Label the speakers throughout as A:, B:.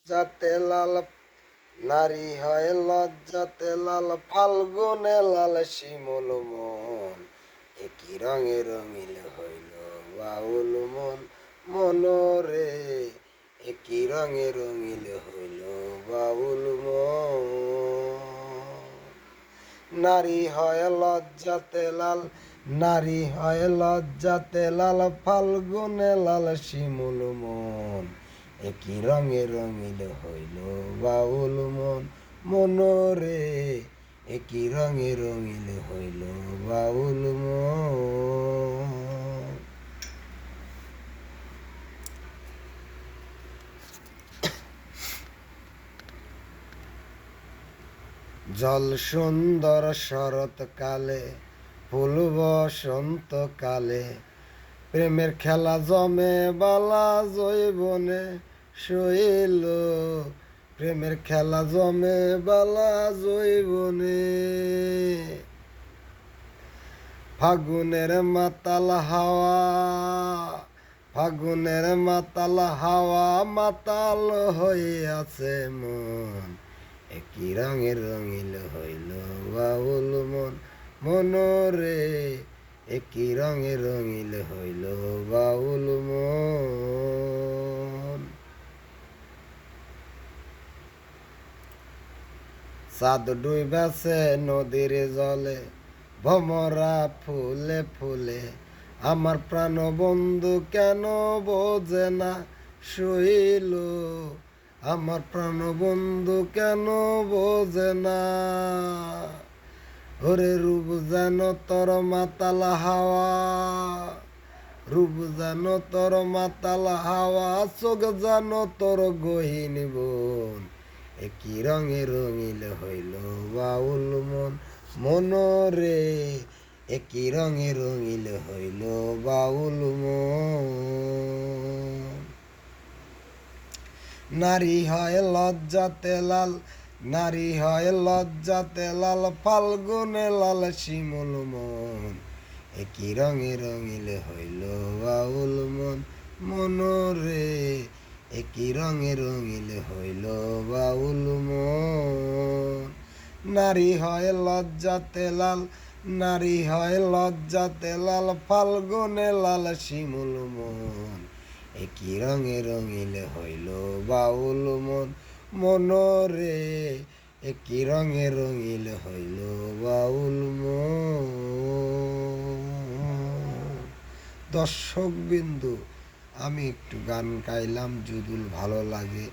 A: যাতে লাল নারী হয় লজ্জাতে লাল ফাল্গুনে লাল শিমুল মন একই রঙে রঙিল হইল বাউল মন মনোরে একই রঙে রঙিল হইল বাউল মন নারী হয় লজ্জাতে লাল নারী হয় লজ্জাতে লাল ফাল্গুনে লাল শিমুল মন একই রঙে রঙিল হইল বাউল মন মনোরে একই রঙে রঙিল হইল বাউল মন। জল সুন্দর শরৎকালে ফুল বসন্তকালে প্রেমের খেলা জমে বালা জৈবনে শৈল প্রেমের খেলা জমে বালা জৈবনে ফাগুনের মাতাল হাওয়া ফাগুনের মাতাল হাওয়া মাতাল হয়ে আছে মন একই রঙে রঙিল হইল বাউল মন মনোরে একই রঙে রঙিল হইল বাউল মন। চাঁদ ডুইবাছে নদীর জলে ভমরা ফুলে ফুলে আমার প্রাণ বন্ধু কেন বোঝে না শৈল আমার প্রাণ বন্ধু কেন বোঝে না ওরে রূপ যেন তোর মাতাল হাওয়া রূপ যেন তোর মাতাল হাওয়া চোখ যেন তোর গহীন বোন একই রঙে রঙিল হইল বাউল মন মনোরে একই রঙে রঙিল হইল বাউল মন। নারী হয় লজ্জাতে লাল নারী হয় লজ্জাতে লাল ফাল্গুনে লাল শিমুল মন একই রঙে রঙিল হইল বাউল মন মনোরে একই রঙে রঙিল হইল বাউল মন। নারী হয় লজ্জাতে লাল নারী হয় লজ্জাতে লাল ফাল্গুনে লাল শিমুল মন একই রঙে রঙিল হইল বাউল মন মনোরে একই রঙে রঙিল হইল বাউল মন। দর্শক বিন্দু আমি একটু গান গাইলাম যদি ভালো লাগে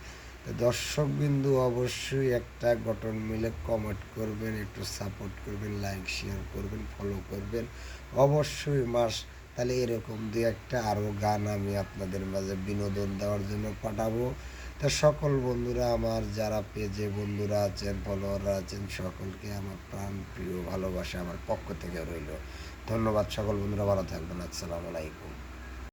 A: দর্শক বিন্দু অবশ্যই একটা গঠন মিলে কমেন্ট করবেন, একটু সাপোর্ট করবেন, লাইক শেয়ার করবেন, ফলো করবেন অবশ্যই তাহলে এরকম দু একটা আরও গান আমি আপনাদের মাঝে বিনোদন দেওয়ার জন্য পাঠাবো। তা সকল বন্ধুরা আমার যারা পেজে বন্ধুরা আছেন ফলোয়াররা আছেন সকলকে আমার প্রাণ প্রিয় ভালোবাসা আমার পক্ষ থেকে রইল। ধন্যবাদ সকল বন্ধুরা, ভালো থাকবেন। আসসালামু আলাইকুম।